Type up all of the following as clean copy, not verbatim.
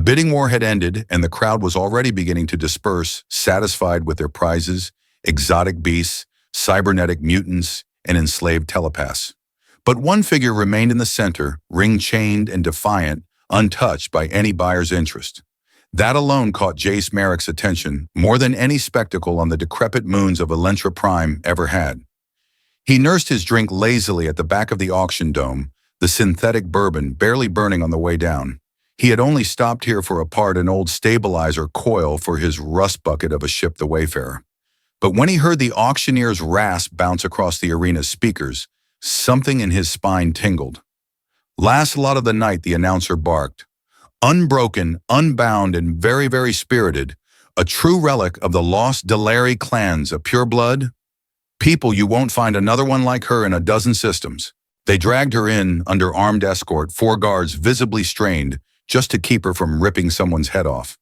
bidding war had ended, and the crowd was already beginning to disperse, satisfied with their prizes, exotic beasts, cybernetic mutants, and enslaved telepaths. But one figure remained in the center, ring-chained and defiant, untouched by any buyer's interest. That alone caught Jace Merrick's attention more than any spectacle on the decrepit moons of Elentra Prime ever had. He nursed his drink lazily at the back of the auction dome, the synthetic bourbon barely burning on the way down. He had only stopped here for a part an old stabilizer coil for his rust bucket of a ship the Wayfarer. But when he heard the auctioneer's rasp bounce across the arena's speakers, something in his spine tingled. "Last lot of the night," the announcer barked. "Unbroken, unbound, and very, very spirited. A true relic of the lost Delary clans of pure blood. People, you won't find another one like her in a dozen systems." They dragged her in under armed escort, 4 guards visibly strained, just to keep her from ripping someone's head off.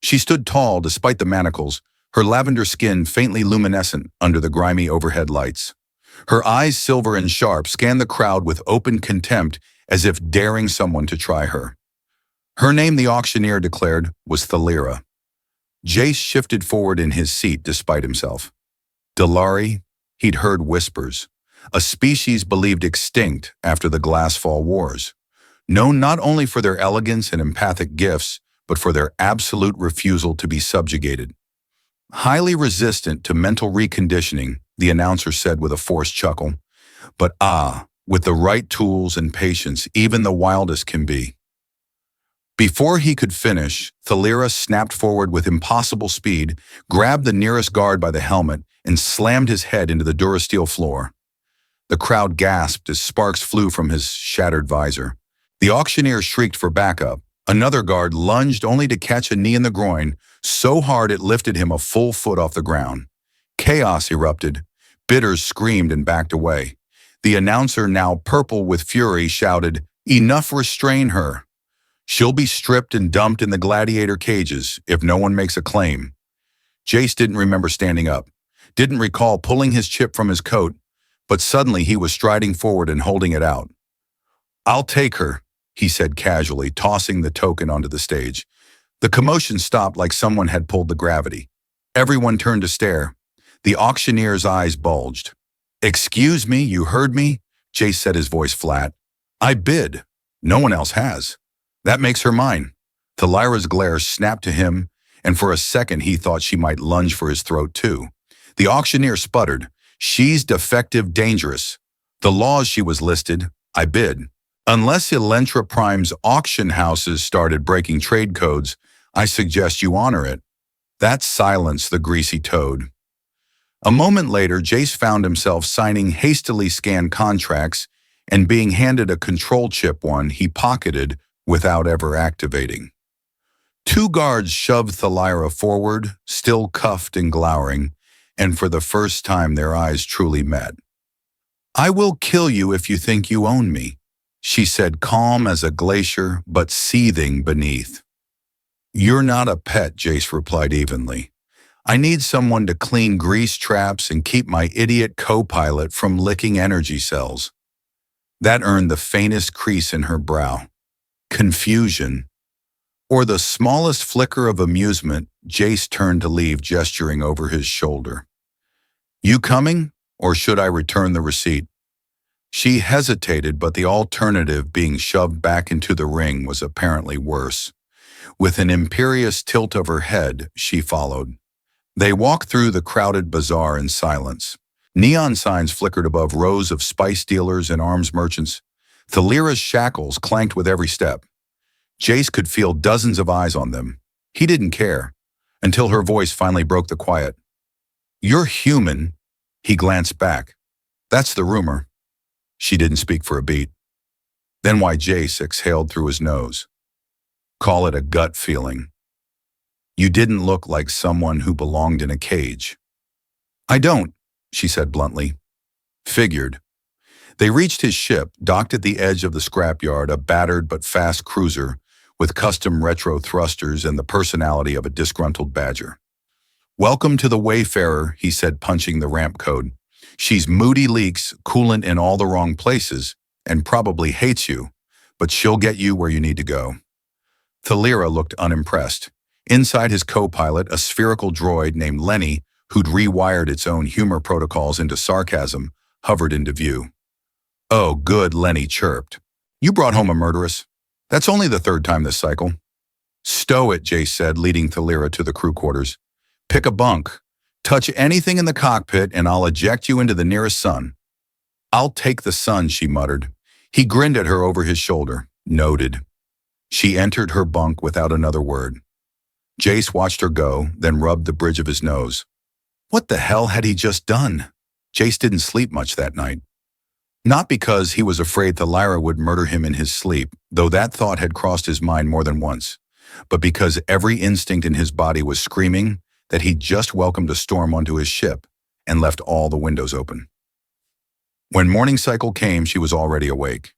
She stood tall despite the manacles, her lavender skin faintly luminescent under the grimy overhead lights. Her eyes, silver and sharp, scanned the crowd with open contempt as if daring someone to try her. Her name, the auctioneer declared, was Thalira. Jace shifted forward in his seat despite himself. Delary, he'd heard whispers. A species believed extinct after the Glassfall Wars. Known not only for their elegance and empathic gifts, but for their absolute refusal to be subjugated. Highly resistant to mental reconditioning, the announcer said with a forced chuckle. But with the right tools and patience, even the wildest can be. Before he could finish, Thalira snapped forward with impossible speed, grabbed the nearest guard by the helmet, and slammed his head into the Durasteel floor. The crowd gasped as sparks flew from his shattered visor. The auctioneer shrieked for backup. Another guard lunged only to catch a knee in the groin, so hard it lifted him a full foot off the ground. Chaos erupted. Bidders screamed and backed away. The announcer, now purple with fury, shouted, "Enough, restrain her. She'll be stripped and dumped in the gladiator cages if no one makes a claim." Jace didn't remember standing up, didn't recall pulling his chip from his coat, but suddenly he was striding forward and holding it out. "I'll take her," he said casually, tossing the token onto the stage. The commotion stopped like someone had pulled the gravity. Everyone turned to stare. The auctioneer's eyes bulged. "Excuse me, you heard me?" Jace said, his voice flat. "I bid. No one else has. That makes her mine." Thalira's glare snapped to him, and for a second he thought she might lunge for his throat too. The auctioneer sputtered. "She's defective, dangerous. The laws she was listed. I bid. Unless Elentra Prime's auction houses started breaking trade codes, I suggest you honor it." That silenced the greasy toad. A moment later, Jace found himself signing hastily scanned contracts and being handed a control chip one he pocketed without ever activating. 2 guards shoved Thalira forward, still cuffed and glowering, and for the first time their eyes truly met. "I will kill you if you think you own me," she said, calm as a glacier but seething beneath. "You're not a pet," Jace replied evenly. "I need someone to clean grease traps and keep my idiot co-pilot from licking energy cells." That earned the faintest crease in her brow. Confusion. Or the smallest flicker of amusement. Jace turned to leave, gesturing over his shoulder. "You coming, or should I return the receipt?" She hesitated, but the alternative, being shoved back into the ring, was apparently worse. With an imperious tilt of her head, she followed. They walked through the crowded bazaar in silence. Neon signs flickered above rows of spice dealers and arms merchants. Thalira's shackles clanked with every step. Jace could feel dozens of eyes on them. He didn't care, until her voice finally broke the quiet. "You're human." He glanced back. "That's the rumor." She didn't speak for a beat. Then why, Jace exhaled through his nose. "Call it a gut feeling. You didn't look like someone who belonged in a cage." "I don't," she said bluntly. "Figured." They reached his ship, docked at the edge of the scrapyard, a battered but fast cruiser with custom retro thrusters and the personality of a disgruntled badger. "Welcome to the Wayfarer," he said, punching the ramp code. "She's moody leaks, coolant in all the wrong places, and probably hates you, but she'll get you where you need to go." Thalira looked unimpressed. Inside his co-pilot, a spherical droid named Lenny, who'd rewired its own humor protocols into sarcasm, hovered into view. "Oh, good," Lenny chirped. "You brought home a murderess? That's only the third time this cycle." "Stow it," Jace said, leading Thalira to the crew quarters. "Pick a bunk. Touch anything in the cockpit and I'll eject you into the nearest sun." "I'll take the sun," she muttered. He grinned at her over his shoulder. "Noted." She entered her bunk without another word. Jace watched her go, then rubbed the bridge of his nose. What the hell had he just done? Jace didn't sleep much that night. Not because he was afraid Thalira would murder him in his sleep, though that thought had crossed his mind more than once, but because every instinct in his body was screaming that he'd just welcomed a storm onto his ship and left all the windows open. When morning cycle came, she was already awake.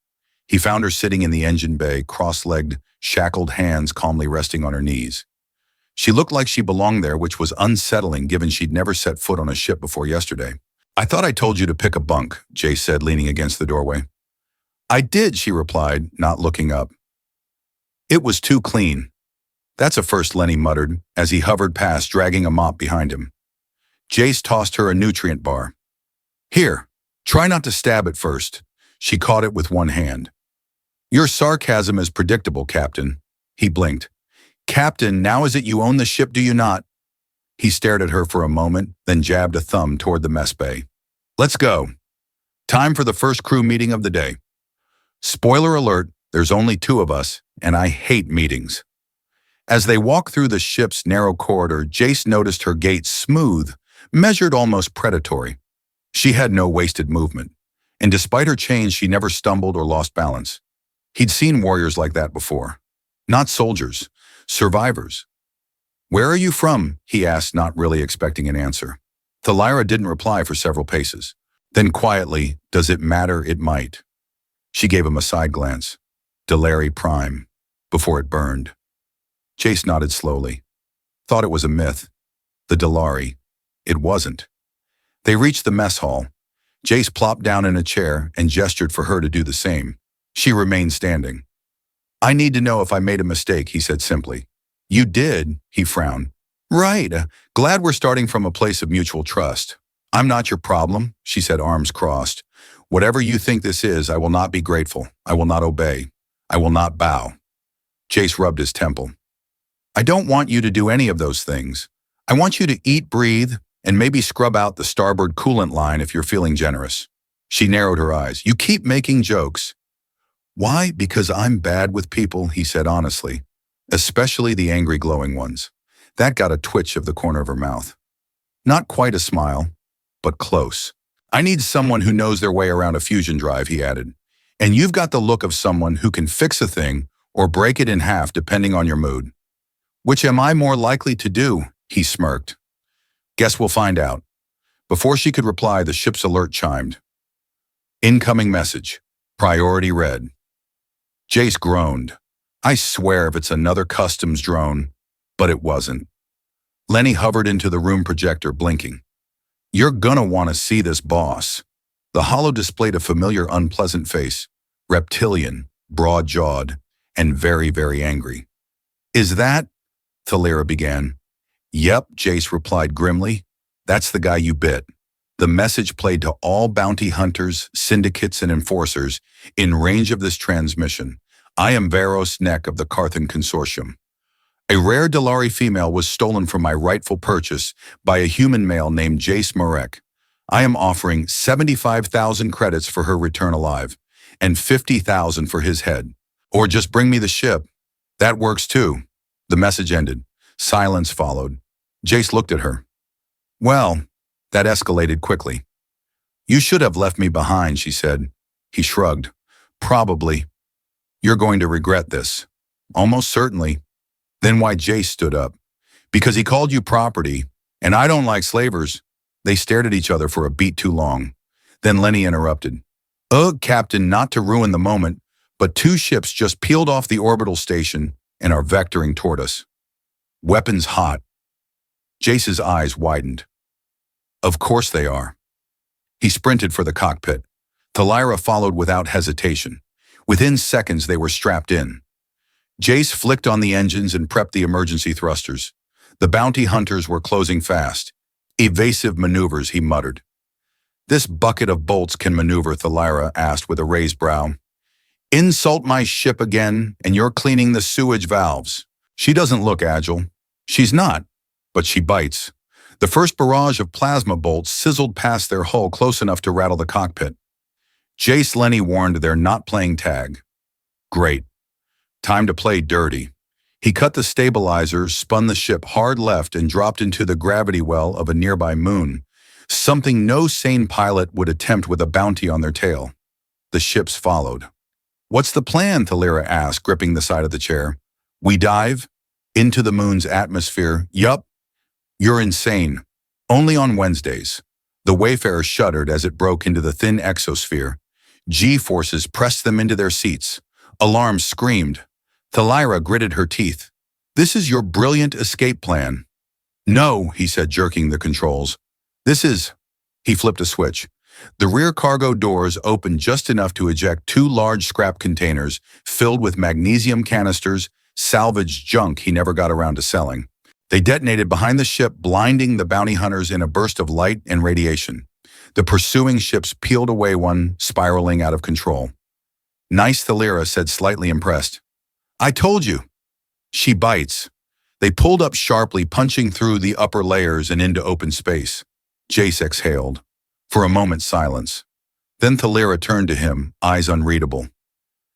He found her sitting in the engine bay, cross-legged, shackled hands calmly resting on her knees. She looked like she belonged there, which was unsettling given she'd never set foot on a ship before yesterday. "I thought I told you to pick a bunk," Jace said, leaning against the doorway. "I did," she replied, not looking up. "It was too clean." "That's a first," Lenny muttered, as he hovered past, dragging a mop behind him. Jace tossed her a nutrient bar. "Here, try not to stab it first." She caught it with one hand. "Your sarcasm is predictable, Captain." He blinked. "Captain, now is it you own the ship, do you not?" He stared at her for a moment, then jabbed a thumb toward the mess bay. "Let's go. Time for the first crew meeting of the day. Spoiler alert, there's only 2 of us, and I hate meetings." As they walked through the ship's narrow corridor, Jace noticed her gait smooth, measured, almost predatory. She had no wasted movement, and despite her change, she never stumbled or lost balance. He'd seen warriors like that before. Not soldiers, survivors. "Where are you from?" he asked, not really expecting an answer. Thalira didn't reply for several paces. Then quietly, "Does it matter? It might." She gave him a side glance. "Delary Prime," before it burned. Jace nodded slowly. Thought it was a myth. The Delary. It wasn't. They reached the mess hall. Jace plopped down in a chair and gestured for her to do the same. She remained standing. "I need to know if I made a mistake," he said simply. "You did," he frowned. "Right. Glad we're starting from a place of mutual trust." "I'm not your problem," she said, arms crossed. "Whatever you think this is, I will not be grateful. I will not obey. I will not bow." Jace rubbed his temple. "I don't want you to do any of those things. I want you to eat, breathe, and maybe scrub out the starboard coolant line if you're feeling generous." She narrowed her eyes. "You keep making jokes." "Why? Because I'm bad with people," he said honestly. "Especially the angry, glowing ones." That got a twitch of the corner of her mouth. Not quite a smile, but close. "I need someone who knows their way around a fusion drive," he added. "And you've got the look of someone who can fix a thing or break it in half depending on your mood." "Which am I more likely to do?" he smirked. "Guess we'll find out." Before she could reply, the ship's alert chimed. "Incoming message. Priority red." Jace groaned. "I swear if it's another customs drone," but it wasn't. Lenny hovered into the room projector, blinking. "You're gonna want to see this, boss." The holo displayed a familiar, unpleasant face, reptilian, broad-jawed, and very, very angry. "Is that?" Thalira began. "Yep," Jace replied grimly. "That's the guy you bit." The message played to all bounty hunters, syndicates, and enforcers in range of this transmission. "I am Varos Nek of the Carthan Consortium. A rare Delary female was stolen from my rightful purchase by a human male named Jace Marek. I am offering 75,000 credits for her return alive, and 50,000 for his head. Or just bring me the ship. That works too." The message ended. Silence followed. Jace looked at her. "Well," that escalated quickly. "You should have left me behind," she said. He shrugged. "Probably. You're going to regret this." "Almost certainly." Then why Jace stood up. "Because he called you property, and I don't like slavers." They stared at each other for a beat too long. Then Lenny interrupted. "Ugh, Captain, not to ruin the moment, but 2 ships just peeled off the orbital station and are vectoring toward us. Weapons hot." Jace's eyes widened. "Of course they are." He sprinted for the cockpit. Thalira followed without hesitation. Within seconds, they were strapped in. Jace flicked on the engines and prepped the emergency thrusters. The bounty hunters were closing fast. Evasive maneuvers, he muttered. This bucket of bolts can maneuver, Thalira asked with a raised brow. Insult my ship again, and you're cleaning the sewage valves. She doesn't look agile. She's not, but she bites. The first barrage of plasma bolts sizzled past their hull close enough to rattle the cockpit. Jace Lenny warned they're not playing tag. Great. Time to play dirty. He cut the stabilizers, spun the ship hard left, and dropped into the gravity well of a nearby moon, something no sane pilot would attempt with a bounty on their tail. The ships followed. What's the plan? Thalira asked, gripping the side of the chair. We dive? Into the moon's atmosphere? Yup. You're insane. Only on Wednesdays. The Wayfarer shuddered as it broke into the thin exosphere. G-forces pressed them into their seats. Alarms screamed. Thalira gritted her teeth. This is your brilliant escape plan. No, he said, jerking the controls. This is... He flipped a switch. The rear cargo doors opened just enough to eject two large scrap containers filled with magnesium canisters, salvaged junk he never got around to selling. They detonated behind the ship, blinding the bounty hunters in a burst of light and radiation. The pursuing ships peeled away, one spiraling out of control. Nice, Thalira said, slightly impressed. I told you. She bites. They pulled up sharply, punching through the upper layers and into open space. Jace exhaled. For a moment, silence. Then Thalira turned to him, eyes unreadable.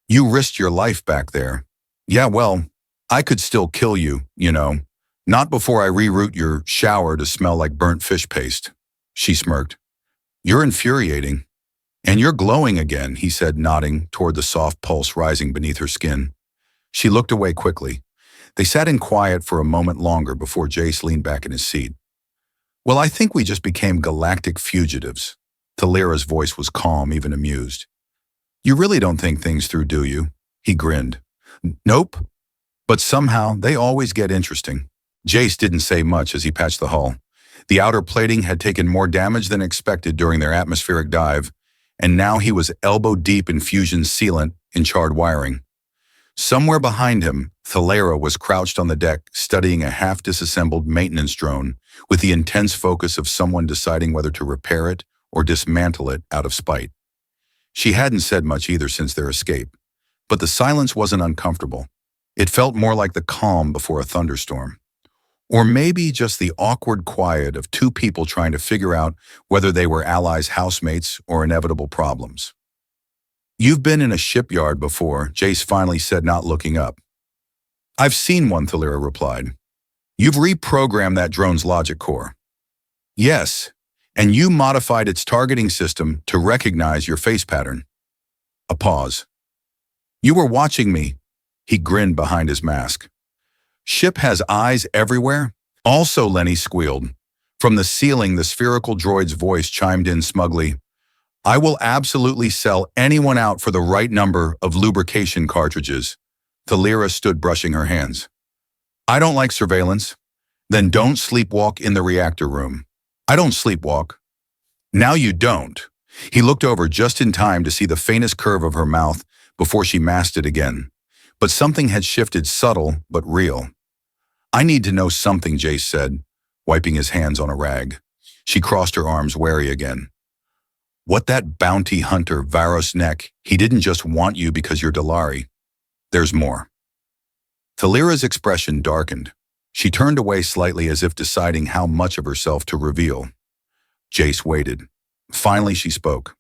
You risked your life back there. Yeah, well, I could still kill you, you know. Not before I reroute your shower to smell like burnt fish paste. She smirked. You're infuriating. And you're glowing again, he said, nodding toward the soft pulse rising beneath her skin. She looked away quickly. They sat in quiet for a moment longer before Jace leaned back in his seat. Well, I think we just became galactic fugitives. Thalira's voice was calm, even amused. You really don't think things through, do you? He grinned. Nope. But somehow, they always get interesting. Jace didn't say much as he patched the hull. The outer plating had taken more damage than expected during their atmospheric dive, and now he was elbow-deep in fusion sealant and charred wiring. Somewhere behind him, Thalira was crouched on the deck, studying a half-disassembled maintenance drone with the intense focus of someone deciding whether to repair it or dismantle it out of spite. She hadn't said much either since their escape, but the silence wasn't uncomfortable. It felt more like the calm before a thunderstorm. Or maybe just the awkward quiet of two people trying to figure out whether they were allies, housemates, or inevitable problems. You've been in a shipyard before, Jace finally said, not looking up. I've seen one, Thalira replied. You've reprogrammed that drone's logic core. Yes, and you modified its targeting system to recognize your face pattern. A pause. You were watching me, he grinned behind his mask. Ship has eyes everywhere? Also, Lenny squealed. From the ceiling, the spherical droid's voice chimed in smugly. I will absolutely sell anyone out for the right number of lubrication cartridges. Thalira stood brushing her hands. I don't like surveillance. Then don't sleepwalk in the reactor room. I don't sleepwalk. Now you don't. He looked over just in time to see the faintest curve of her mouth before she masked it again. But something had shifted, subtle but real. I need to know something, Jace said, wiping his hands on a rag. She crossed her arms, wary again. What that bounty hunter, Varos Neck, he didn't just want you because you're Delari. There's more. Thalira's expression darkened. She turned away slightly as if deciding how much of herself to reveal. Jace waited. Finally, she spoke.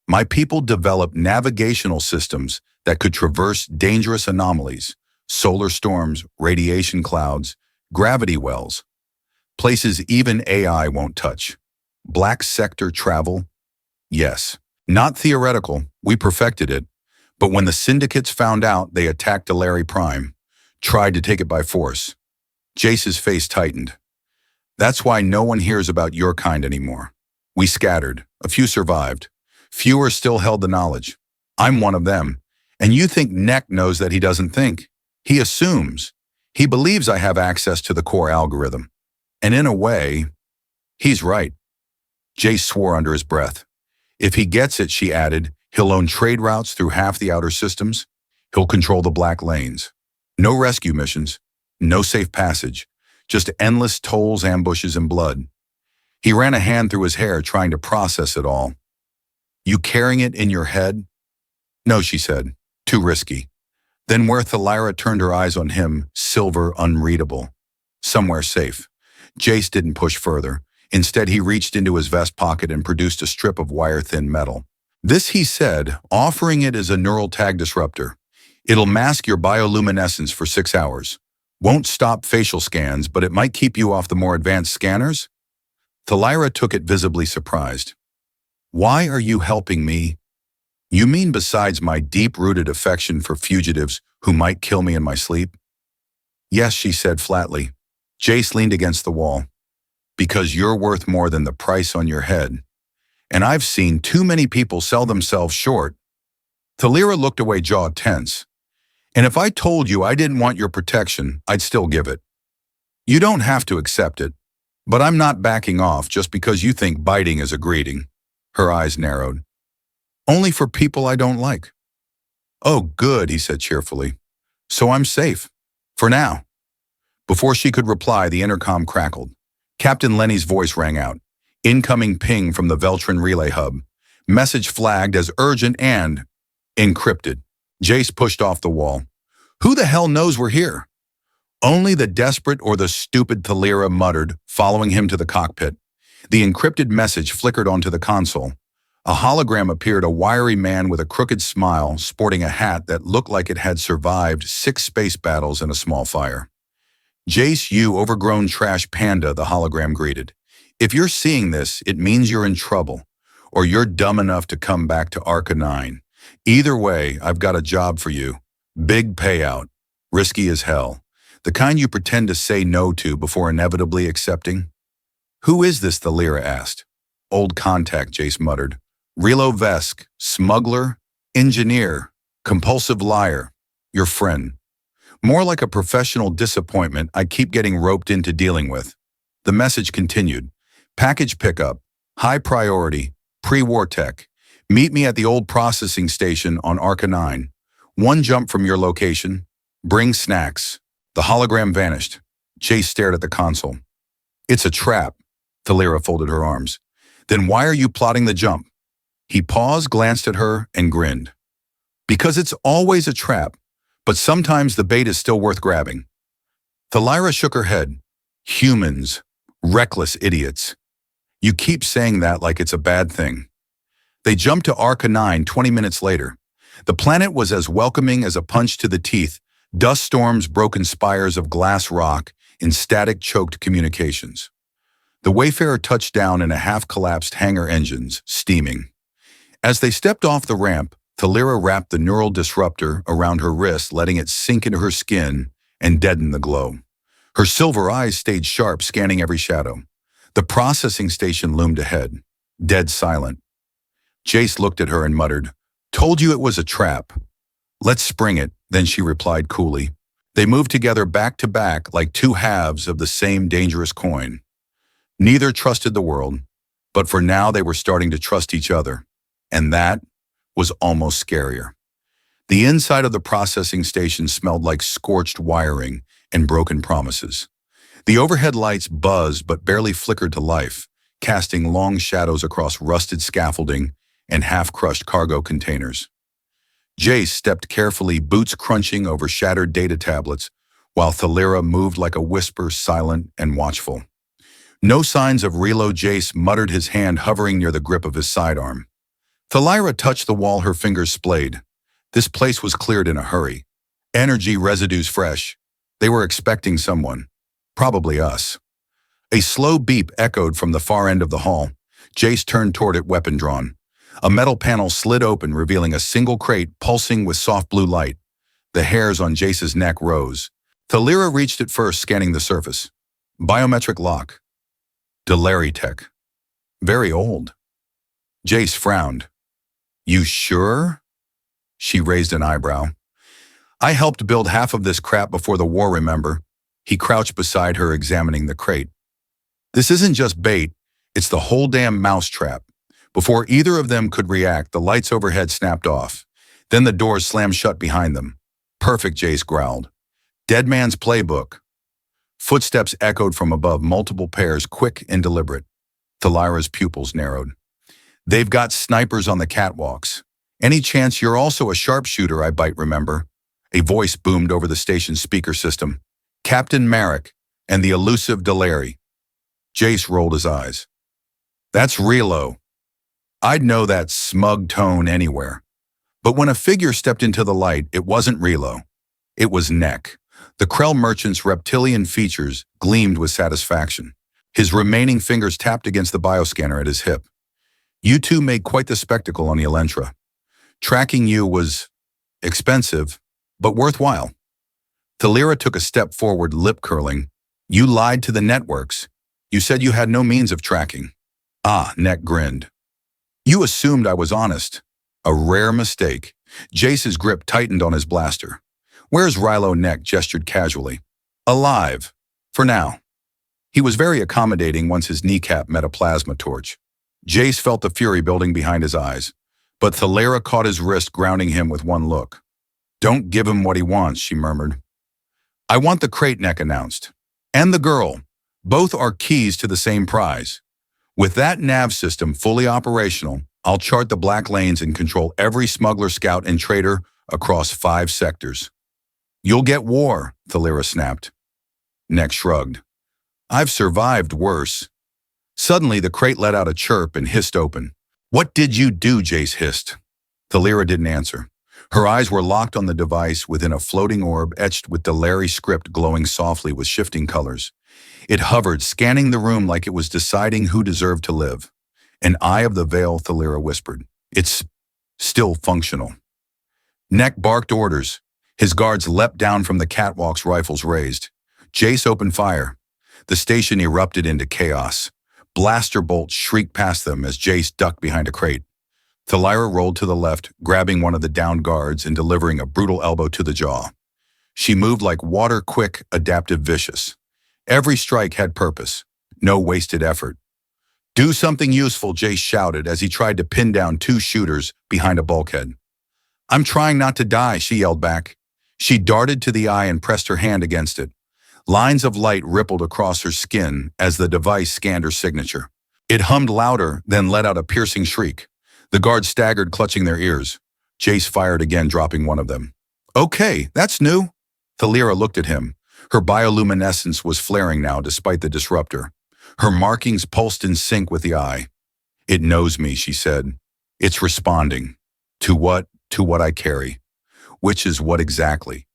My people developed navigational systems that could traverse dangerous anomalies, solar storms, radiation clouds, gravity wells, places even AI won't touch. Black sector travel? Yes. Not theoretical, we perfected it, but when the syndicates found out, they attacked Delari Prime, tried to take it by force. Jace's face tightened. That's why no one hears about your kind anymore. We scattered, a few survived. Fewer still held the knowledge. I'm one of them. And you think Neck knows that he doesn't think. He assumes. He believes I have access to the core algorithm. And in a way, he's right. Jace swore under his breath. If he gets it, she added, he'll own trade routes through half the outer systems. He'll control the black lanes. No rescue missions, no safe passage, just endless tolls, ambushes, and blood. He ran a hand through his hair, trying to process it all. You carrying it in your head? No, she said. Too risky. Then where Thalira turned her eyes on him, silver, unreadable. Somewhere safe. Jace didn't push further. Instead, he reached into his vest pocket and produced a strip of wire-thin metal. This, he said, offering it as a neural tag disruptor. It'll mask your bioluminescence for 6 hours. Won't stop facial scans, but it might keep you off the more advanced scanners? Thalira took it, visibly surprised. Why are you helping me? You mean besides my deep-rooted affection for fugitives who might kill me in my sleep? Yes, she said flatly. Jace leaned against the wall. Because you're worth more than the price on your head. And I've seen too many people sell themselves short. Thalira looked away, jaw tense. And if I told you I didn't want your protection, I'd still give it. You don't have to accept it. But I'm not backing off just because you think biting is a greeting. Her eyes narrowed. Only for people I don't like. Oh, good, he said cheerfully. So I'm safe. For now. Before she could reply, the intercom crackled. Captain Lenny's voice rang out. Incoming ping from the Veltrin relay hub. Message flagged as urgent and encrypted. Jace pushed off the wall. Who the hell knows we're here? Only the desperate or the stupid, Thalira muttered, following him to the cockpit. The encrypted message flickered onto the console. A hologram appeared, a wiry man with a crooked smile, sporting a hat that looked like it had survived 6 space battles and a small fire. Jace, you overgrown trash panda, the hologram greeted. If you're seeing this, it means you're in trouble, or you're dumb enough to come back to Arca 9. Either way, I've got a job for you. Big payout. Risky as hell. The kind you pretend to say no to before inevitably accepting. Who is this, Thalira asked. Old contact, Jace muttered. Relo Vesk, smuggler, engineer, compulsive liar, your friend. More like a professional disappointment I keep getting roped into dealing with. The message continued. Package pickup, high priority, pre-war tech. Meet me at the old processing station on Arca 9. 1 jump from your location. Bring snacks. The hologram vanished. Jace stared at the console. It's a trap. Thalira folded her arms. Then why are you plotting the jump? He paused, glanced at her, and grinned. Because it's always a trap. But sometimes the bait is still worth grabbing. Thalira shook her head. Humans. Reckless idiots. You keep saying that like it's a bad thing. They jumped to Arca 9 20 minutes later. The planet was as welcoming as a punch to the teeth, dust storms, broken spires of glass rock, and static-choked communications. The Wayfarer touched down in a half-collapsed hangar, engines steaming. As they stepped off the ramp, Thalira wrapped the neural disruptor around her wrist, letting it sink into her skin and deaden the glow. Her silver eyes stayed sharp, scanning every shadow. The processing station loomed ahead, dead silent. Jace looked at her and muttered, Told you it was a trap. Let's spring it, then she replied coolly. They moved together back to back like 2 halves of the same dangerous coin. Neither trusted the world, but for now they were starting to trust each other. And that was almost scarier. The inside of the processing station smelled like scorched wiring and broken promises. The overhead lights buzzed but barely flickered to life, casting long shadows across rusted scaffolding and half-crushed cargo containers. Jace stepped carefully, boots crunching over shattered data tablets, while Thalira moved like a whisper, silent and watchful. No signs of reload. Jace muttered, his hand hovering near the grip of his sidearm. Thalira touched the wall, her fingers splayed. This place was cleared in a hurry. Energy residues fresh. They were expecting someone. Probably us. A slow beep echoed from the far end of the hall. Jace turned toward it, weapon drawn. A metal panel slid open, revealing a single crate pulsing with soft blue light. The hairs on Jace's neck rose. Thalira reached it first, scanning the surface. Biometric lock. Delary tech. Very old. Jace frowned. You sure? She raised an eyebrow. I helped build half of this crap before the war, remember? He crouched beside her, examining the crate. This isn't just bait, it's the whole damn mousetrap. Before either of them could react, the lights overhead snapped off. Then the doors slammed shut behind them. Perfect, Jace growled. Dead Man's Playbook. Footsteps echoed from above, multiple pairs, quick and deliberate. Thalira's pupils narrowed. They've got snipers on the catwalks. Any chance you're also a sharpshooter, I bite, remember? A voice boomed over the station's speaker system. Captain Marek and the elusive Deleri. Jace rolled his eyes. That's Relo. I'd know that smug tone anywhere. But when a figure stepped into the light, it wasn't Relo. It was Neck. The Krell merchant's reptilian features gleamed with satisfaction. His remaining fingers tapped against the bioscanner at his hip. You two made quite the spectacle on the Elentra. Tracking you was expensive, but worthwhile. Thalira took a step forward, lip curling. You lied to the networks. You said you had no means of tracking. Ah, Neck grinned. You assumed I was honest. A rare mistake. Jace's grip tightened on his blaster. Where's Rilo? Neck gestured casually. Alive. For now. He was very accommodating once his kneecap met a plasma torch. Jace felt the fury building behind his eyes, but Thalira caught his wrist, grounding him with one look. Don't give him what he wants, she murmured. I want the crate, Neck announced. And the girl. Both are keys to the same prize. With that nav system fully operational, I'll chart the black lanes and control every smuggler, scout, and trader across 5 sectors. You'll get war, Thalira snapped. Neck shrugged. I've survived worse. Suddenly, the crate let out a chirp and hissed open. What did you do? Jace hissed. Thalira didn't answer. Her eyes were locked on the device within a floating orb etched with Deleri script glowing softly with shifting colors. It hovered, scanning the room like it was deciding who deserved to live. An eye of the veil, Thalira whispered. It's still functional. Neck barked orders. His guards leapt down from the catwalks, rifles raised. Jace opened fire. The station erupted into chaos. Blaster bolts shrieked past them as Jace ducked behind a crate. Thalira rolled to the left, grabbing one of the downed guards and delivering a brutal elbow to the jaw. She moved like water, quick, adaptive, vicious. Every strike had purpose. No wasted effort. Do something useful, Jace shouted as he tried to pin down 2 shooters behind a bulkhead. I'm trying not to die, she yelled back. She darted to the eye and pressed her hand against it. Lines of light rippled across her skin as the device scanned her signature. It hummed louder, then let out a piercing shriek. The guards staggered, clutching their ears. Jace fired again, dropping one of them. Okay, that's new. Thalira looked at him. Her bioluminescence was flaring now despite the disruptor. Her markings pulsed in sync with the eye. It knows me, she said. It's responding. To what? To what I carry. Which is what exactly?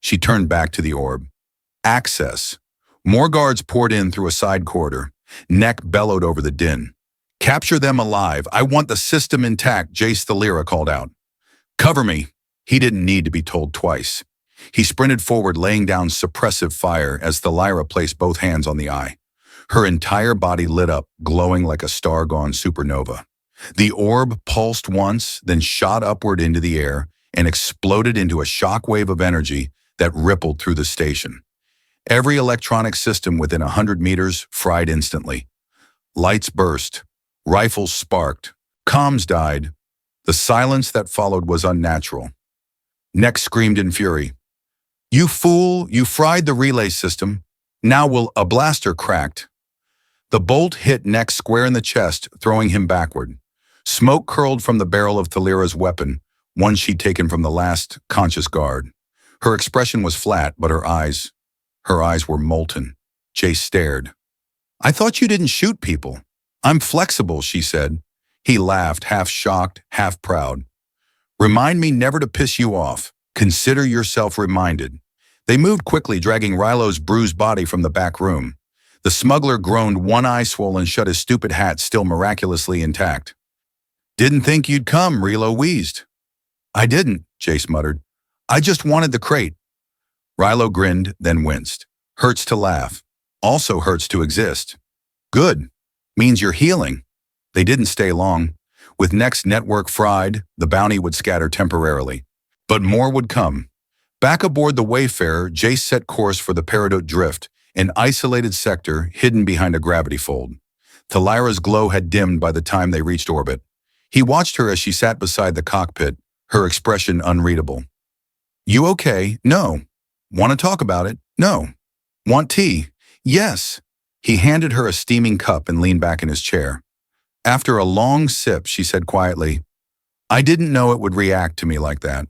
She turned back to the orb. Access. More guards poured in through a side corridor. Neck bellowed over the din. Capture them alive. I want the system intact, Jace Thalira called out. Cover me. He didn't need to be told twice. He sprinted forward, laying down suppressive fire as Thalira placed both hands on the eye. Her entire body lit up, glowing like a star-gone supernova. The orb pulsed once, then shot upward into the air and exploded into a shockwave of energy that rippled through the station. Every electronic system within 100 meters fried instantly. Lights burst. Rifles sparked. Comms died. The silence that followed was unnatural. Neck screamed in fury. You fool, you fried the relay system. Now will a blaster cracked. The bolt hit Neck square in the chest, throwing him backward. Smoke curled from the barrel of Thalira's weapon, one she'd taken from the last conscious guard. Her expression was flat, but her eyes were molten. Jace stared. I thought you didn't shoot people. I'm flexible, she said. He laughed, half shocked, half proud. Remind me never to piss you off. Consider yourself reminded. They moved quickly, dragging Rilo's bruised body from the back room. The smuggler groaned, one eye swollen shut, his stupid hat still miraculously intact. Didn't think you'd come, Rilo wheezed. I didn't, Jace muttered. I just wanted the crate. Rilo grinned, then winced. Hurts to laugh. Also hurts to exist. Good. Means you're healing. They didn't stay long. With Neck's network fried, the bounty would scatter temporarily. But more would come. Back aboard the Wayfarer, Jace set course for the Peridot Drift, an isolated sector hidden behind a gravity fold. Thalira's glow had dimmed by the time they reached orbit. He watched her as she sat beside the cockpit, her expression unreadable. You okay? No. Want to talk about it? No. Want tea? Yes. He handed her a steaming cup and leaned back in his chair. After a long sip, she said quietly, I didn't know it would react to me like that.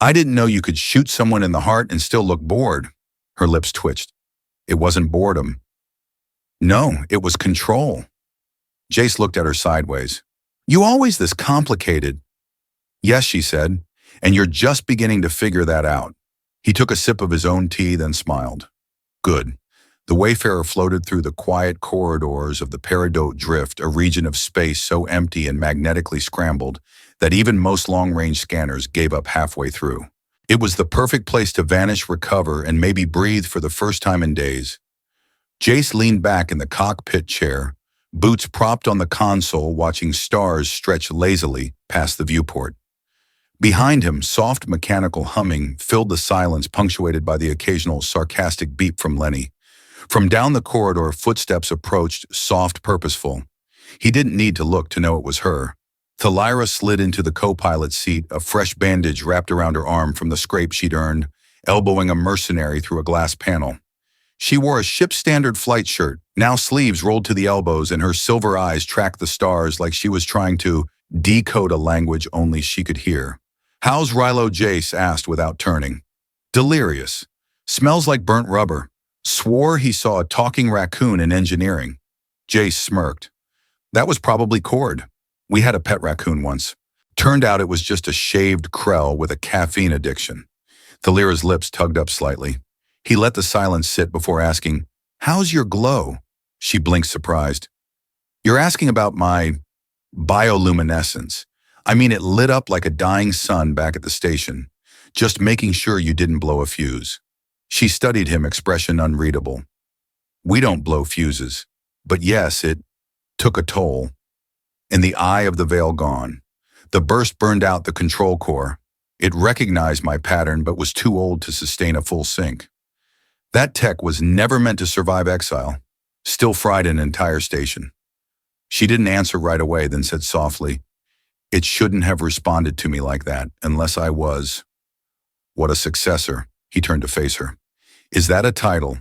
I didn't know you could shoot someone in the heart and still look bored. Her lips twitched. It wasn't boredom. No, it was control. Jace looked at her sideways. You always this complicated. Yes, she said, and you're just beginning to figure that out. He took a sip of his own tea, then smiled. Good. The wayfarer floated through the quiet corridors of the Peridot Drift, a region of space so empty and magnetically scrambled that even most long-range scanners gave up halfway through. It was the perfect place to vanish, recover, and maybe breathe for the first time in days. Jace leaned back in the cockpit chair, boots propped on the console, watching stars stretch lazily past the viewport. Behind him, soft mechanical humming filled the silence, punctuated by the occasional sarcastic beep from Lenny. From down the corridor, footsteps approached, soft, purposeful. He didn't need to look to know it was her. Thalira slid into the co-pilot's seat, a fresh bandage wrapped around her arm from the scrape she'd earned, elbowing a mercenary through a glass panel. She wore a ship-standard flight shirt, now sleeves rolled to the elbows, and her silver eyes tracked the stars like she was trying to decode a language only she could hear. How's Rilo? Jace asked without turning. Delirious. Smells like burnt rubber. Swore he saw a talking raccoon in engineering. Jace smirked. That was probably Cord. We had a pet raccoon once. Turned out it was just a shaved Krell with a caffeine addiction. Thalira's lips tugged up slightly. He let the silence sit before asking, How's your glow? She blinked, surprised. You're asking about my bioluminescence. I mean, it lit up like a dying sun back at the station. Just making sure you didn't blow a fuse. She studied him, expression unreadable. We don't blow fuses. But yes, it took a toll. In the eye of the veil gone. The burst burned out the control core. It recognized my pattern but was too old to sustain a full sync. That tech was never meant to survive exile. Still fried an entire station. She didn't answer right away, then said softly, It shouldn't have responded to me like that, unless I was. What a successor. He turned to face her. Is that a title?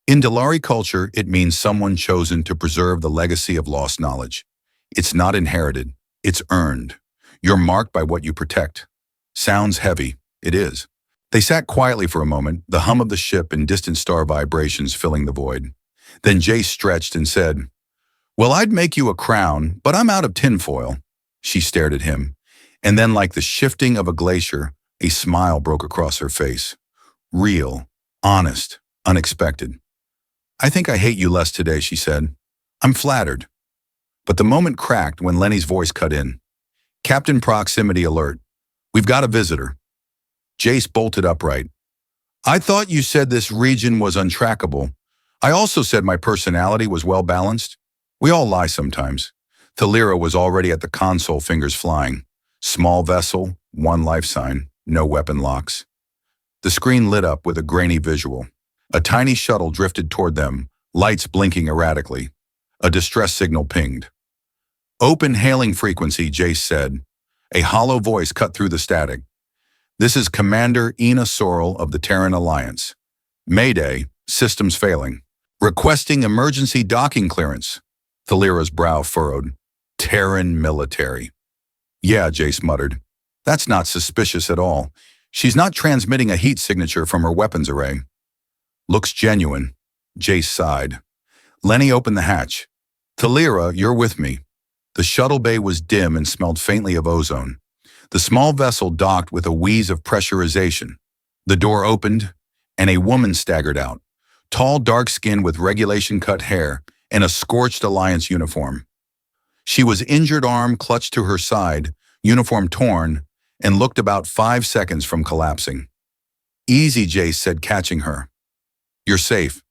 In Delari culture, it means someone chosen to preserve the legacy of lost knowledge. It's not inherited, it's earned. You're marked by what you protect. Sounds heavy. It is. They sat quietly for a moment, the hum of the ship and distant star vibrations filling the void. Then Jace stretched and said, Well, I'd make you a crown, but I'm out of tinfoil. She stared at him, and then like the shifting of a glacier, a smile broke across her face. Real, honest, unexpected. I think I hate you less today, she said. I'm flattered. But the moment cracked when Lenny's voice cut in. Captain Proximity Alert. We've got a visitor. Jace bolted upright. I thought you said this region was untrackable. I also said my personality was well-balanced. We all lie sometimes. Thalira was already at the console, fingers flying. Small vessel, one life sign, no weapon locks. The screen lit up with a grainy visual. A tiny shuttle drifted toward them, lights blinking erratically. A distress signal pinged. Open hailing frequency, Jace said. A hollow voice cut through the static. This is Commander Ina Sorrel of the Terran Alliance. Mayday, systems failing. Requesting emergency docking clearance. Thalira's brow furrowed. Terran military. Yeah, Jace muttered. That's not suspicious at all. She's not transmitting a heat signature from her weapons array. Looks genuine. Jace sighed. Lenny opened the hatch. Thalira, you're with me. The shuttle bay was dim and smelled faintly of ozone. The small vessel docked with a wheeze of pressurization. The door opened, and a woman staggered out. Tall, dark-skinned with regulation-cut hair and a scorched Alliance uniform. She was injured arm clutched to her side, uniform torn, and looked about 5 seconds from collapsing. Easy, Jace said, catching her. You're safe.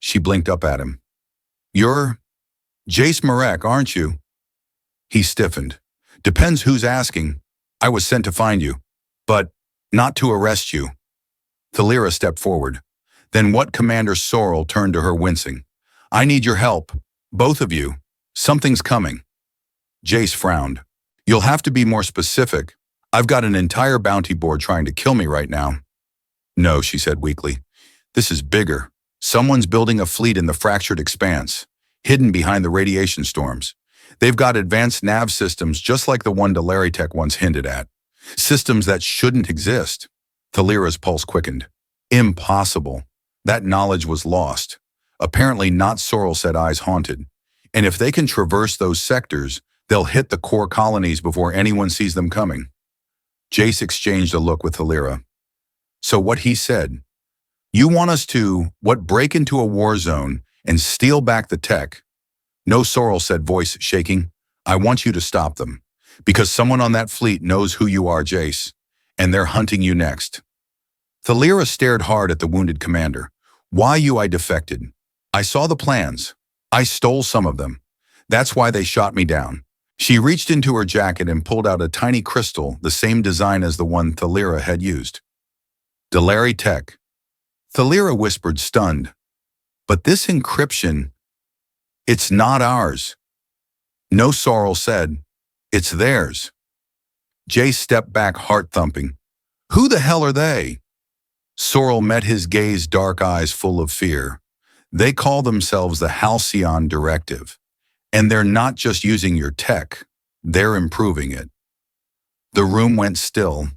She blinked up at him. You're Jace Marek, aren't you? He stiffened. Depends who's asking. I was sent to find you, but not to arrest you. Thalira stepped forward. Then what? Commander Sorrel turned to her, wincing. I need your help. Both of you. Something's coming. Jace frowned. You'll have to be more specific. I've got an entire bounty board trying to kill me right now. No, she said weakly. This is bigger. Someone's building a fleet in the fractured expanse, hidden behind the radiation storms. They've got advanced nav systems just like the one Tech once hinted at. Systems that shouldn't exist. Thalira's pulse quickened. Impossible. That knowledge was lost. Apparently not, Sorrel said, eyes haunted. And if they can traverse those sectors, they'll hit the core colonies before anyone sees them coming. Jace exchanged a look with Thalira. So what he said, you want us to, break into a war zone and steal back the tech? No, Sorrel said, voice shaking. I want you to stop them. Because someone on that fleet knows who you are, Jace, and they're hunting you next. Thalira stared hard at the wounded commander. Why you? I defected. I saw the plans. I stole some of them. That's why they shot me down. She reached into her jacket and pulled out a tiny crystal, the same design as the one Thalira had used. Tech. Thalira whispered, stunned. But this encryption, it's not ours. No, Sorrel said. It's theirs. Jace stepped back, heart thumping. Who the hell are they? Sorrel met his gaze, dark eyes full of fear. They call themselves the Halcyon Directive. And they're not just using your tech, they're improving it. The room went still.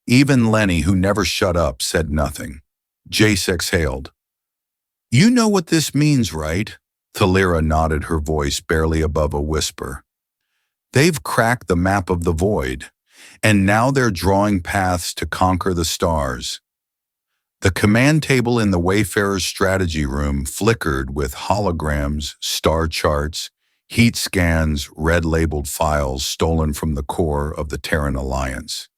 Even Lenny, who never shut up, said nothing. Jace exhaled. You know what this means, right? Thalira nodded, her voice barely above a whisper. They've cracked the map of the void, and now they're drawing paths to conquer the stars. The command table in the Wayfarer's strategy room flickered with holograms, star charts, heat scans, red-labeled files stolen from the core of the Terran Alliance.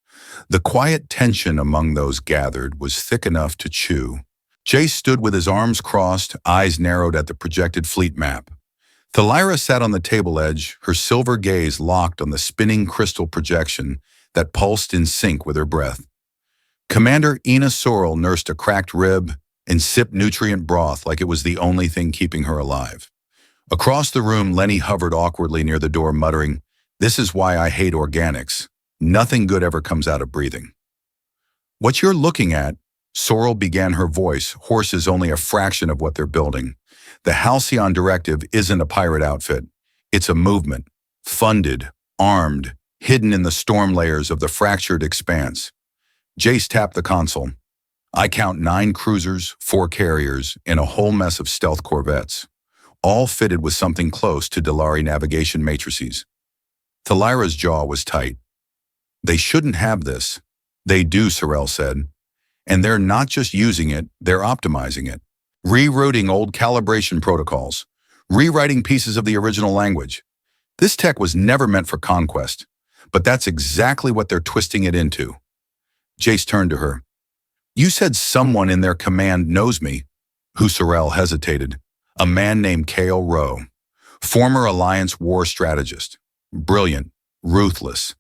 The quiet tension among those gathered was thick enough to chew. Jace stood with his arms crossed, eyes narrowed at the projected fleet map. Thalira sat on the table edge, her silver gaze locked on the spinning crystal projection that pulsed in sync with her breath. Commander Ina Sorrel nursed a cracked rib and sipped nutrient broth like it was the only thing keeping her alive. Across the room, Lenny hovered awkwardly near the door, muttering, "This is why I hate organics. Nothing good ever comes out of breathing." What you're looking at, Sorrel began, her voice hoarse as only a fraction of what they're building. The Halcyon Directive isn't a pirate outfit. It's a movement, funded, armed, hidden in the storm layers of the fractured expanse. Jace tapped the console. I count 9 cruisers, 4 carriers, and a whole mess of stealth corvettes, all fitted with something close to Delari navigation matrices. Thalira's jaw was tight. They shouldn't have this. They do, Sorrel said. And they're not just using it, they're optimizing it. Rerouting old calibration protocols. Rewriting pieces of the original language. This tech was never meant for conquest, but that's exactly what they're twisting it into. Jace turned to her. You said someone in their command knows me. Who? Sorrel hesitated. A man named Kale Rowe. Former Alliance war strategist. Brilliant. Ruthless.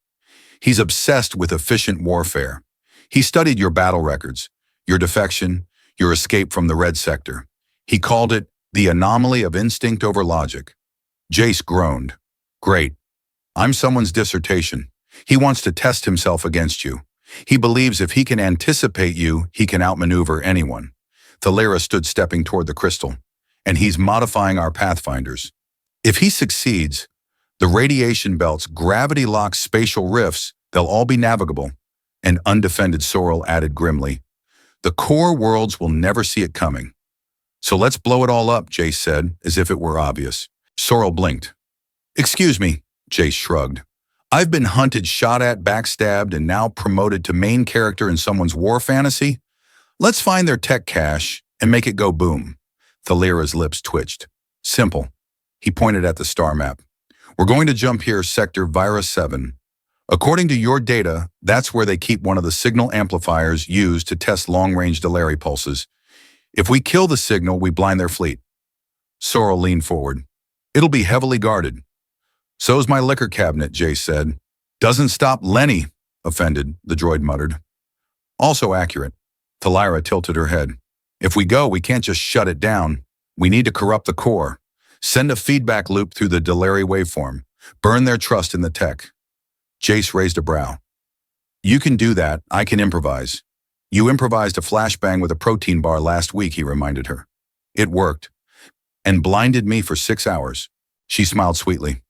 He's obsessed with efficient warfare. He studied your battle records, your defection, your escape from the Red Sector. He called it the anomaly of instinct over logic. Jace groaned. Great. I'm someone's dissertation. He wants to test himself against you. He believes if he can anticipate you, he can outmaneuver anyone. Thalira stood, stepping toward the crystal. And he's modifying our pathfinders. If he succeeds, the radiation belt's gravity-locked spatial rifts, they'll all be navigable. And undefended, Sorrel added grimly. The core worlds will never see it coming. So let's blow it all up, Jace said, as if it were obvious. Sorrel blinked. Excuse me, Jace shrugged. I've been hunted, shot at, backstabbed, and now promoted to main character in someone's war fantasy? Let's find their tech cache and make it go boom. Thalira's lips twitched. Simple. He pointed at the star map. We're going to jump here, Sector Virus 7. According to your data, that's where they keep one of the signal amplifiers used to test long-range Delari pulses. If we kill the signal, we blind their fleet. Sorrel leaned forward. It'll be heavily guarded. So's my liquor cabinet, Jace said. Doesn't stop Lenny, offended, the droid muttered. Also accurate. Thalira tilted her head. If we go, we can't just shut it down. We need to corrupt the core. Send a feedback loop through the Delari waveform. Burn their trust in the tech. Jace raised a brow. You can do that. I can improvise. You improvised a flashbang with a protein bar last week, he reminded her. It worked, and blinded me for 6 hours. She smiled sweetly.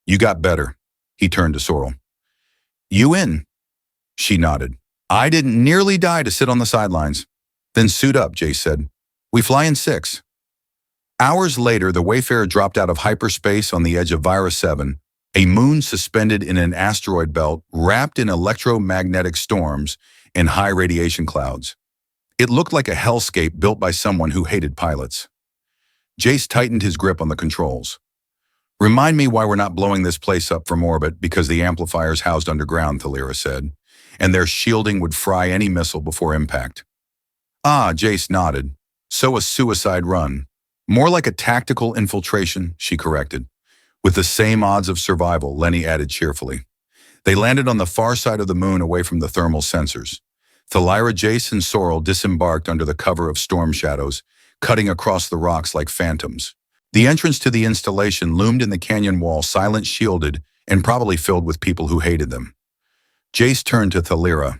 You got better. He turned to Sorrel. You in? She nodded. I didn't nearly die to sit on the sidelines. Then suit up, Jace said. We fly in 6. Hours later, the Wayfarer dropped out of hyperspace on the edge of Virus 7, a moon suspended in an asteroid belt wrapped in electromagnetic storms and high radiation clouds. It looked like a hellscape built by someone who hated pilots. Jace tightened his grip on the controls. Remind me why we're not blowing this place up from orbit because the amplifier's housed underground, Thalira said, and their shielding would fry any missile before impact. Ah, Jace nodded. So a suicide run. More like a tactical infiltration, she corrected. With the same odds of survival, Lenny added cheerfully. They landed on the far side of the moon away from the thermal sensors. Thalira, Jace, and Sorrel disembarked under the cover of storm shadows, cutting across the rocks like phantoms. The entrance to the installation loomed in the canyon wall, silent, shielded, and probably filled with people who hated them. Jace turned to Thalira.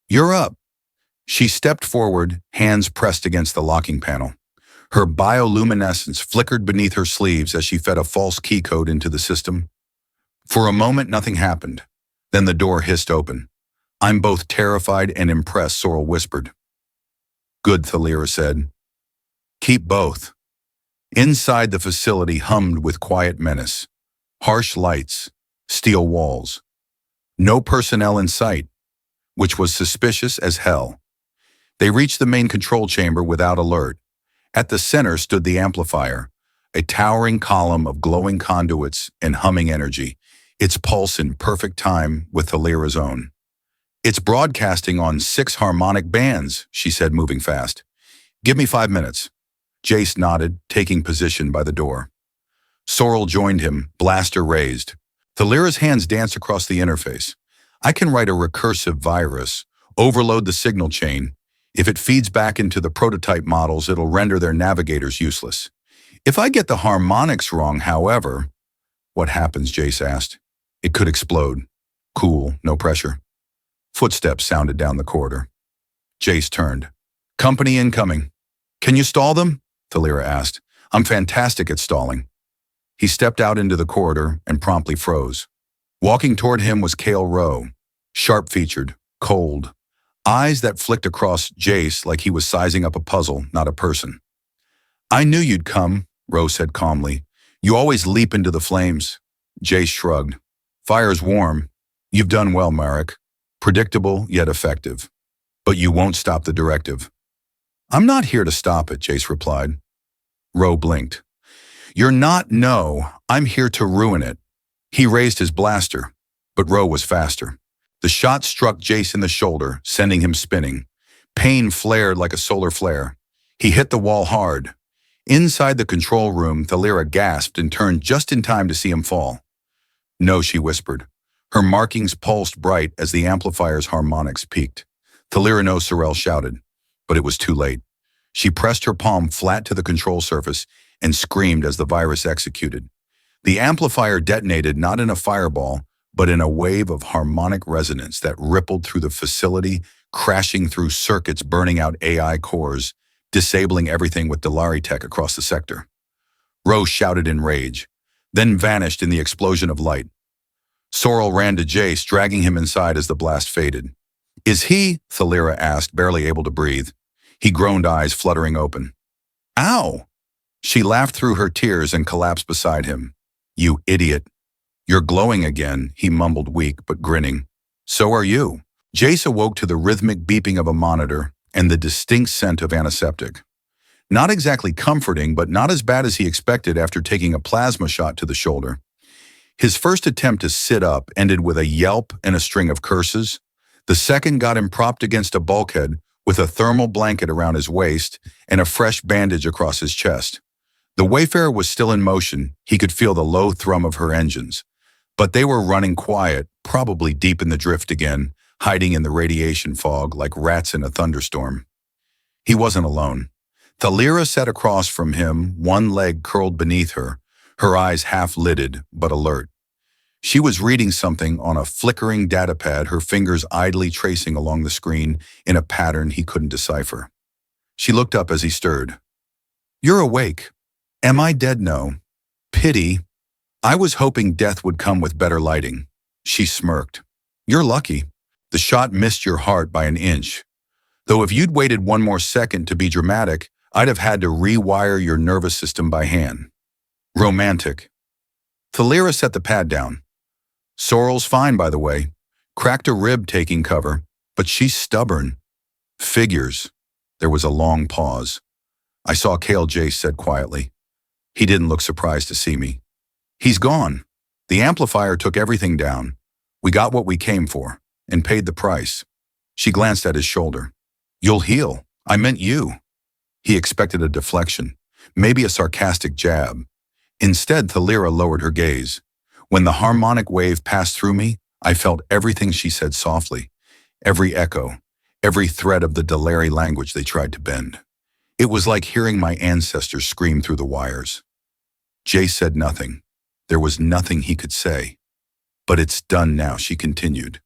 You're up. She stepped forward, hands pressed against the locking panel. Her bioluminescence flickered beneath her sleeves as she fed a false key code into the system. For a moment, nothing happened. Then the door hissed open. I'm both terrified and impressed, Sorrel whispered. Good, Thalira said. Keep both. Inside the facility hummed with quiet menace. Harsh lights, steel walls. No personnel in sight, which was suspicious as hell. They reached the main control chamber without alert. At the center stood the amplifier, a towering column of glowing conduits and humming energy, its pulse in perfect time with Thalira's own. It's broadcasting on 6 harmonic bands, she said, moving fast. Give me 5 minutes. Jace nodded, taking position by the door. Sorrel joined him, blaster raised. Thalira's hands danced across the interface. I can write a recursive virus, overload the signal chain. If it feeds back into the prototype models, it'll render their navigators useless. If I get the harmonics wrong, however... What happens, Jace asked. It could explode. Cool, no pressure. Footsteps sounded down the corridor. Jace turned. Company incoming. Can you stall them? Thalira asked. I'm fantastic at stalling. He stepped out into the corridor and promptly froze. Walking toward him was Kale Rowe, sharp-featured, cold, eyes that flicked across Jace like he was sizing up a puzzle, not a person. I knew you'd come, Rowe said calmly. You always leap into the flames. Jace shrugged. Fire's warm. You've done well, Marek. Predictable, yet effective. But you won't stop the directive. I'm not here to stop it, Jace replied. Rowe blinked. You're not, no. I'm here to ruin it. He raised his blaster, but Rowe was faster. The shot struck Jace in the shoulder, sending him spinning. Pain flared like a solar flare. He hit the wall hard. Inside the control room, Thalira gasped and turned just in time to see him fall. No, she whispered. Her markings pulsed bright as the amplifier's harmonics peaked. Thalira, no, Sorrel shouted, but it was too late. She pressed her palm flat to the control surface and screamed as the virus executed. The amplifier detonated not in a fireball, but in a wave of harmonic resonance that rippled through the facility, crashing through circuits, burning out AI cores, disabling everything with Delari tech across the sector. Rowe shouted in rage, then vanished in the explosion of light. Sorrel ran to Jace, dragging him inside as the blast faded. Is he? Thalira asked, barely able to breathe. He groaned, eyes fluttering open. Ow! She laughed through her tears and collapsed beside him. You idiot. You're glowing again, he mumbled, weak but grinning. So are you. Jace awoke to the rhythmic beeping of a monitor and the distinct scent of antiseptic. Not exactly comforting, but not as bad as he expected after taking a plasma shot to the shoulder. His first attempt to sit up ended with a yelp and a string of curses. The second got him propped against a bulkhead with a thermal blanket around his waist and a fresh bandage across his chest. The Wayfarer was still in motion. He could feel the low thrum of her engines. But they were running quiet, probably deep in the drift again, hiding in the radiation fog like rats in a thunderstorm. He wasn't alone. Thalira sat across from him, one leg curled beneath her, her eyes half-lidded but alert. She was reading something on a flickering datapad, her fingers idly tracing along the screen in a pattern he couldn't decipher. She looked up as he stirred. "You're awake. Am I dead? No. Pity. I was hoping death would come with better lighting." She smirked. "You're lucky. The shot missed your heart by an inch. Though if you'd waited one more second to be dramatic, I'd have had to rewire your nervous system by hand." Romantic. Thalira set the pad down. "Sorrel's fine, by the way. Cracked a rib taking cover, but she's stubborn." "Figures." There was a long pause. "I saw Kale," Jace said quietly. He didn't look surprised to see me. "He's gone. The amplifier took everything down. We got what we came for, and paid the price." She glanced at his shoulder. "You'll heal. I meant you." He expected a deflection, maybe a sarcastic jab. Instead, Thalira lowered her gaze. When the harmonic wave passed through me, I felt everything she said softly, every echo, every thread of the Delari language they tried to bend. It was like hearing my ancestors scream through the wires. Jay said nothing. There was nothing he could say. "But it's done now," she continued.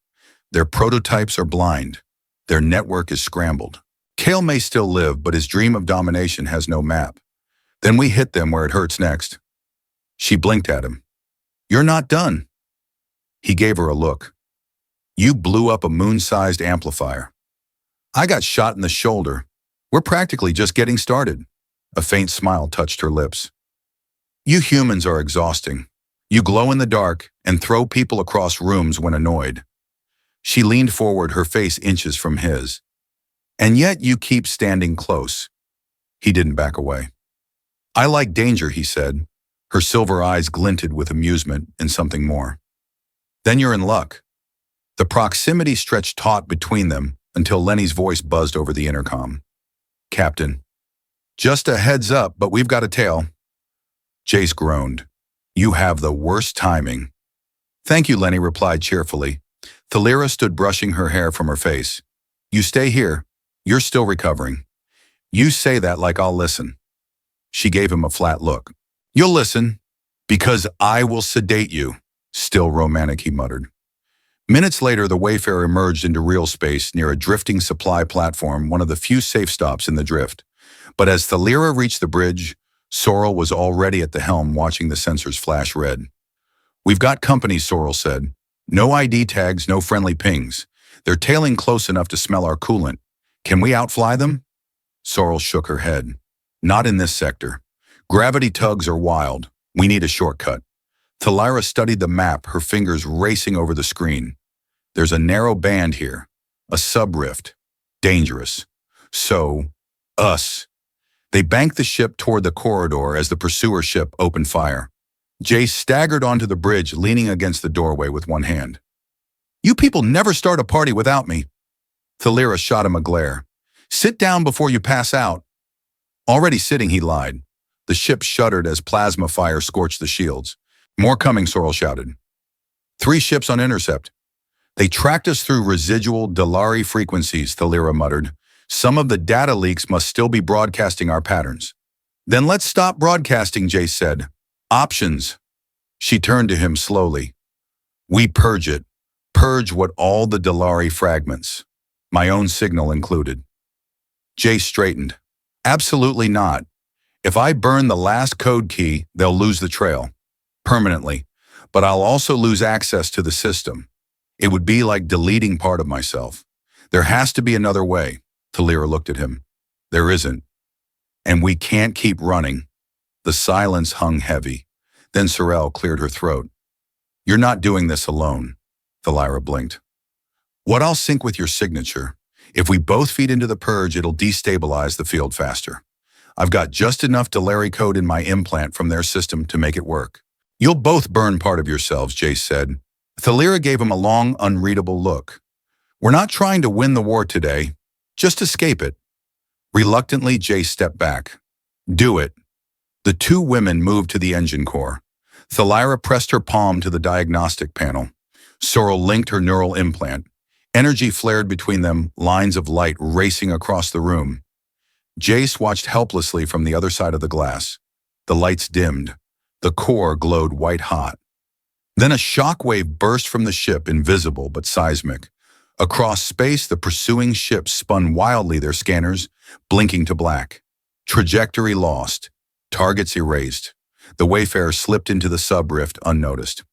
"Their prototypes are blind. Their network is scrambled. Kale may still live, but his dream of domination has no map. Then we hit them where it hurts next." She blinked at him. "You're not done." He gave her a look. "You blew up a moon-sized amplifier. I got shot in the shoulder. We're practically just getting started." A faint smile touched her lips. "You humans are exhausting. You glow in the dark and throw people across rooms when annoyed." She leaned forward, her face inches from his. "And yet you keep standing close." He didn't back away. "I like danger," he said. Her silver eyes glinted with amusement and something more. "Then you're in luck." The proximity stretched taut between them until Lenny's voice buzzed over the intercom. "Captain, just a heads up, but we've got a tail." Jace groaned. "You have the worst timing." "Thank you," Lenny replied cheerfully. Thalira stood brushing her hair from her face. "You stay here. You're still recovering." "You say that like I'll listen." She gave him a flat look. "You'll listen, because I will sedate you." "Still romantic," he muttered. Minutes later, the Wayfarer emerged into real space near a drifting supply platform, one of the few safe stops in the drift. But as Thalira reached the bridge, Sorrel was already at the helm, watching the sensors flash red. "We've got company," Sorrel said. "No ID tags, no friendly pings. They're tailing close enough to smell our coolant. Can we outfly them?" Sorrel shook her head. "Not in this sector. Gravity tugs are wild. We need a shortcut." Thalira studied the map, her fingers racing over the screen. "There's a narrow band here. A sub-rift. Dangerous. So, us." They banked the ship toward the corridor as the pursuer ship opened fire. Jay staggered onto the bridge, leaning against the doorway with one hand. "You people never start a party without me." Thalira shot him a glare. "Sit down before you pass out." Already sitting, he lied. The ship shuddered as plasma fire scorched the shields. "More coming," Sorrel shouted. 3 ships on intercept." "They tracked us through residual Delari frequencies," Thalira muttered. "Some of the data leaks must still be broadcasting our patterns." "Then let's stop broadcasting," Jace said. "Options." She turned to him slowly. "We purge it. Purge what all the Delari fragments. My own signal included." Jace straightened. "Absolutely not. If I burn the last code key, they'll lose the trail. Permanently. But I'll also lose access to the system. It would be like deleting part of myself. There has to be another way." Thalira looked at him. "There isn't. And we can't keep running." The silence hung heavy. Then Sorrel cleared her throat. "You're not doing this alone." Thalira blinked. "What I'll sync with your signature. If we both feed into the purge, it'll destabilize the field faster. I've got just enough Delari code in my implant from their system to make it work." "You'll both burn part of yourselves," Jace said. Thalira gave him a long, unreadable look. "We're not trying to win the war today. Just escape it." Reluctantly, Jace stepped back. "Do it." The 2 women moved to the engine core. Thalira pressed her palm to the diagnostic panel. Sorrel linked her neural implant. Energy flared between them, lines of light racing across the room. Jace watched helplessly from the other side of the glass. The lights dimmed. The core glowed white hot. Then a shockwave burst from the ship, invisible but seismic. Across space, the pursuing ships spun wildly, their scanners blinking to black. Trajectory lost. Targets erased. The Wayfarer slipped into the sub-rift unnoticed.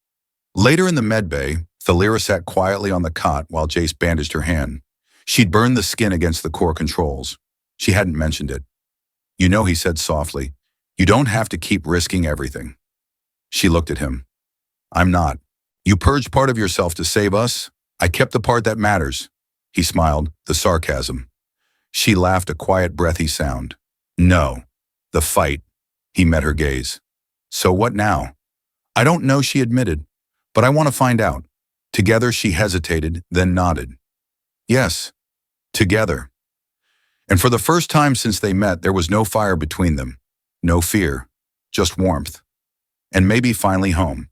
Later in the medbay, Thalira sat quietly on the cot while Jace bandaged her hand. She'd burned the skin against the core controls. She hadn't mentioned it. "You know," he said softly, "you don't have to keep risking everything." She looked at him. "I'm not. You purged part of yourself to save us. I kept the part that matters." He smiled, the sarcasm. She laughed, a quiet, breathy sound. "No. The fight." He met her gaze. "So what now?" "I don't know," she admitted, "but I want to find out." Together she hesitated, then nodded. "Yes. Together." And for the first time since they met, there was no fire between them. No fear. Just warmth. And maybe finally home.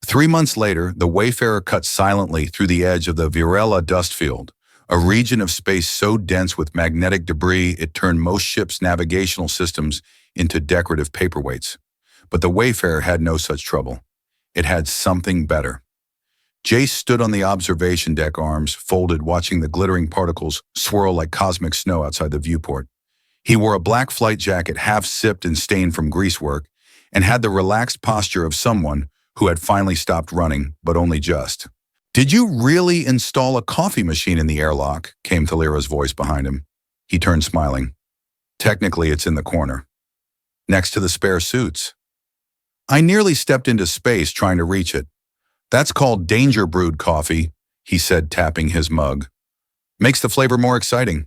3 months later, the Wayfarer cut silently through the edge of the Virella dust field, a region of space so dense with magnetic debris it turned most ships' navigational systems into decorative paperweights. But the Wayfarer had no such trouble. It had something better. Jace stood on the observation deck, arms folded, watching the glittering particles swirl like cosmic snow outside the viewport. He wore a black flight jacket, half sipped and stained from greasework, and had the relaxed posture of someone who had finally stopped running, but only just. "Did you really install a coffee machine in the airlock?" came Thalira's voice behind him. He turned, smiling. "Technically, it's in the corner, next to the spare suits. I nearly stepped into space trying to reach it. That's called danger brewed coffee," he said, tapping his mug. "Makes the flavor more exciting."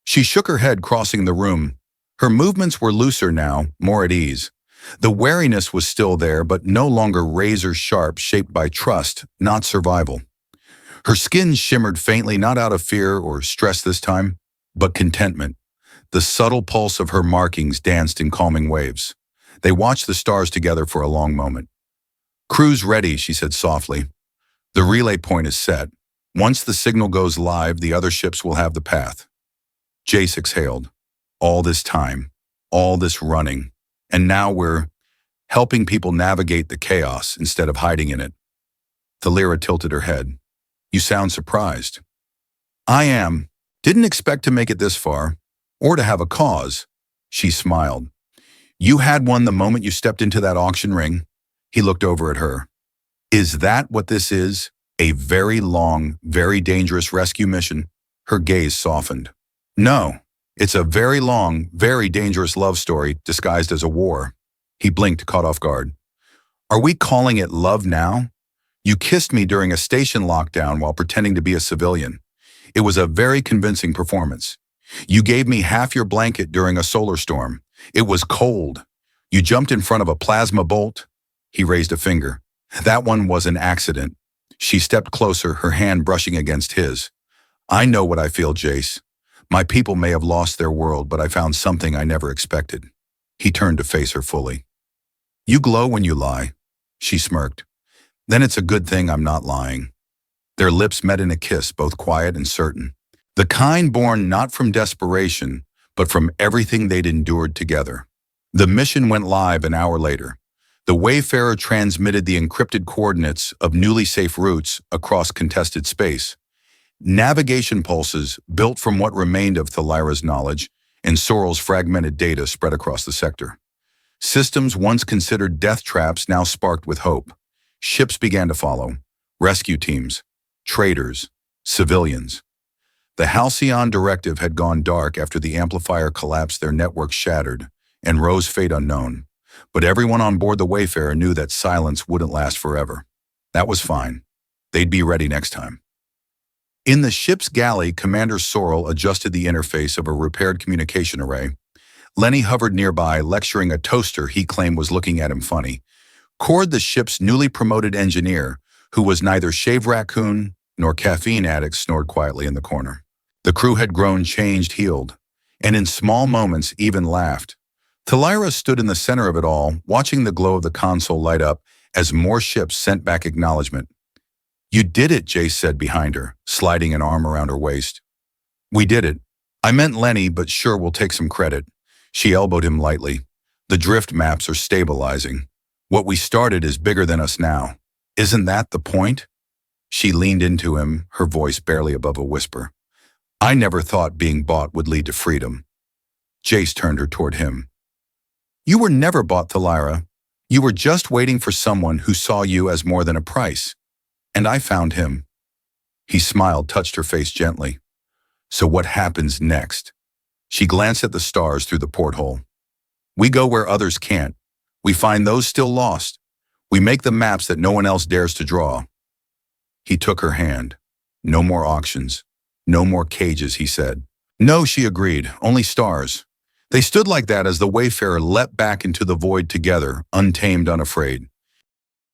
She shook her head, crossing the room. Her movements were looser now, more at ease. The wariness was still there, but no longer razor-sharp, shaped by trust, not survival. Her skin shimmered faintly, not out of fear or stress this time, but contentment. The subtle pulse of her markings danced in calming waves. They watched the stars together for a long moment. "Crew's ready," she said softly. "The relay point is set. Once the signal goes live, the other ships will have the path." Jace exhaled. All this time, all this running, and now we're helping people navigate the chaos instead of hiding in it. Thalira tilted her head. "You sound surprised." "I am. Didn't expect to make it this far, or to have a cause." She smiled. "You had one the moment you stepped into that auction ring." He looked over at her. "Is that what this is? A very long, very dangerous rescue mission?" Her gaze softened. "No, it's a very long, very dangerous love story disguised as a war." He blinked, caught off guard. "Are we calling it love now? You kissed me during a station lockdown while pretending to be a civilian. It was a very convincing performance. You gave me half your blanket during a solar storm. It was cold. You jumped in front of a plasma bolt." He raised a finger. "That one was an accident." She stepped closer, her hand brushing against his. "I know what I feel, Jace. My people may have lost their world, but I found something I never expected." He turned to face her fully. "You glow when you lie." She smirked. "Then it's a good thing I'm not lying." Their lips met in a kiss, both quiet and certain. The kind born not from desperation, but from everything they'd endured together. The mission went live an hour later. The Wayfarer transmitted the encrypted coordinates of newly safe routes across contested space. Navigation pulses, built from what remained of Thalira's knowledge, and Sorrel's fragmented data spread across the sector. Systems once considered death traps now sparked with hope. Ships began to follow. Rescue teams, traders, civilians. The Halcyon Directive had gone dark after the amplifier collapsed, their network shattered, and rose fate unknown. But everyone on board the Wayfarer knew that silence wouldn't last forever. That was fine. They'd be ready next time. In the ship's galley, Commander Sorrel adjusted the interface of a repaired communication array. Lenny hovered nearby, lecturing a toaster he claimed was looking at him funny. Cord, the ship's newly promoted engineer, who was neither shave raccoon nor caffeine addict, snored quietly in the corner. The crew had grown, changed, healed, and in small moments even laughed. Thalira stood in the center of it all, watching the glow of the console light up as more ships sent back acknowledgement. "You did it," Jace said behind her, sliding an arm around her waist. "We did it. I meant Lenny, but sure, we'll take some credit." She elbowed him lightly. "The drift maps are stabilizing. What we started is bigger than us now." Isn't that the point? She leaned into him, her voice barely above a whisper. I never thought being bought would lead to freedom. Jace turned her toward him. You were never bought, Thalira. You were just waiting for someone who saw you as more than a price. And I found him. He smiled, touched her face gently. So what happens next? She glanced at the stars through the porthole. We go where others can't. We find those still lost. We make the maps that no one else dares to draw. He took her hand. No more auctions. No more cages, he said. No, she agreed, only stars. They stood like that as the wayfarer leapt back into the void together, untamed, unafraid.